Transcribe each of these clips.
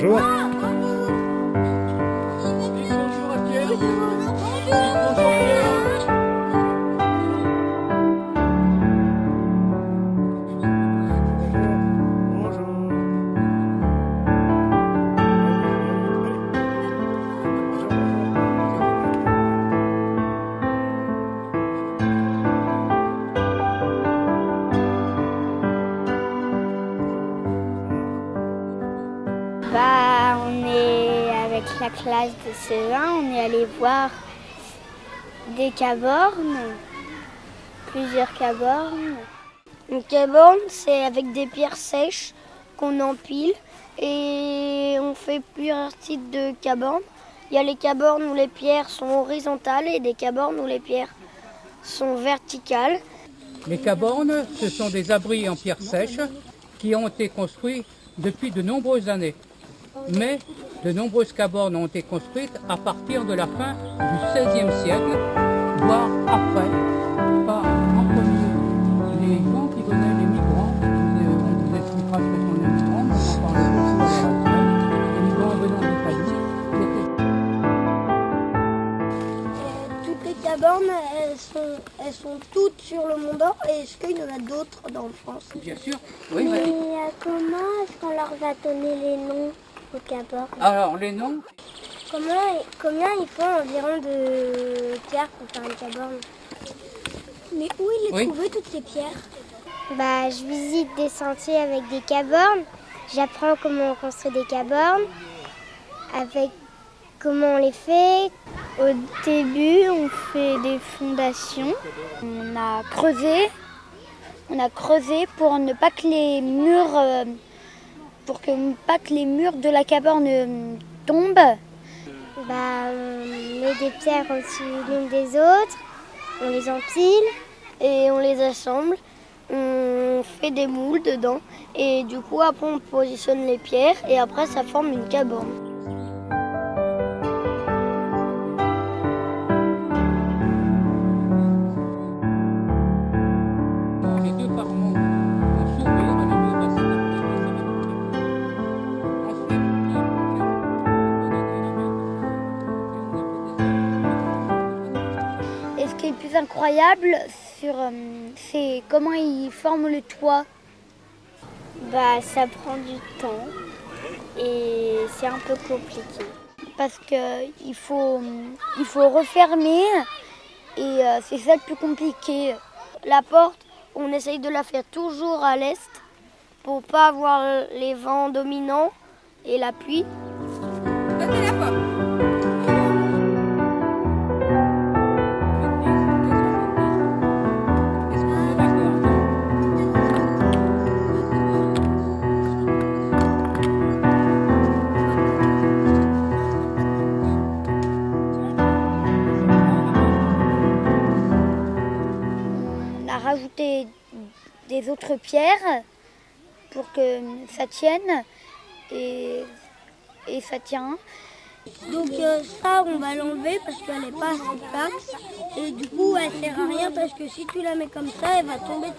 Bonjour. Bonjour à Pierre. Bonjour Pierre. Bah, on est avec la classe de CE1, on est allé voir des cabornes, plusieurs cabornes. Une caborne, c'est avec des pierres sèches qu'on empile et on fait plusieurs types de cabornes. Il y a les cabornes où les pierres sont horizontales et des cabornes où les pierres sont verticales. Les cabornes, ce sont des abris en pierre sèche qui ont été construits depuis de nombreuses années. Mais de nombreuses cabornes ont été construites à partir de la fin du XVIe siècle, voire après, pas en premier. Les gens qui venaient, les migrants, on vous expliquera ce que sont les migrants, on en parle beaucoup à l'heure actuelle. Les migrants venant d'Italie, Toutes les cabornes, elles sont toutes sur le Mont d'Or. Et est-ce qu'il y en a d'autres dans France? bien sûr, oui, Mais vas-y. comment est-ce qu'on leur va donner les noms aux cabornes? Alors, les noms, Combien il faut environ de pierres pour faire une caborne? Mais où il est trouvé toutes ces pierres? Bah, je visite des sentiers avec des cabornes. J'apprends comment on construit des cabornes, avec comment on les fait. Au début, on fait des fondations. On a creusé pour ne pas que les murs, de la caborne tombent. Bah, on met des pierres au-dessus l'une des autres, on les empile et on les assemble. On fait des moules dedans et du coup après on positionne les pierres et après ça forme une caborne. les deux parements vont s'ouvrir et le mur va s'adapter. Et ce qui est le plus incroyable, c'est comment ils forment le toit. Bah, ça prend du temps et c'est un peu compliqué. Parce qu'il faut refermer et c'est ça le plus compliqué. La porte, on essaye de la faire toujours à l'est pour pas avoir les vents dominants et la pluie. On a rajouté des autres pierres pour que ça tienne et ça tient. Donc ça, on va l'enlever parce qu'elle n'est pas assez plate et du coup, elle sert à rien parce que si tu la mets comme ça, elle va tomber.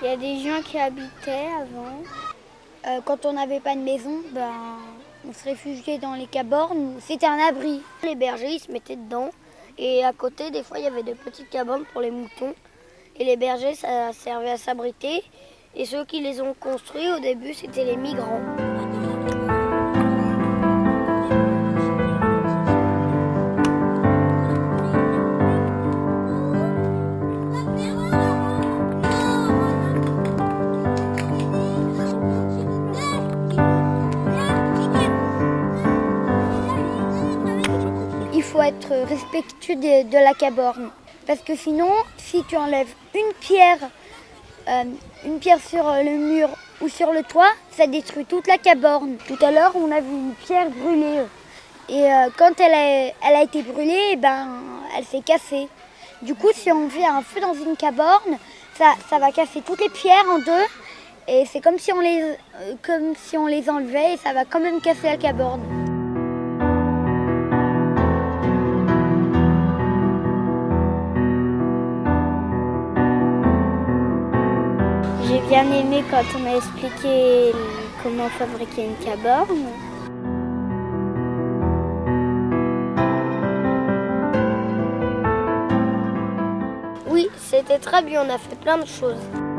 Il y a des gens qui habitaient avant. Quand on n'avait pas de maison, on se réfugiait dans les cabornes. C'était un abri. Les bergers, ils se mettaient dedans et à côté, des fois, il y avait des petites cabornes pour les moutons. Et les bergers, ça servait à s'abriter. Et ceux qui les ont construits au début, c'était les migrants. Il faut être respectueux de la caborne. Parce que sinon, si tu enlèves une pierre sur le mur ou sur le toit, ça détruit toute la caborne. Tout à l'heure, on a vu une pierre brûlée. Et quand elle a été brûlée, elle s'est cassée. Du coup, si on fait un feu dans une caborne, ça va casser toutes les pierres en deux. Et c'est comme si on les enlevait et ça va quand même casser la caborne. J'ai bien aimé quand on m'a expliqué comment fabriquer une caborne. était très bien, on a fait plein de choses.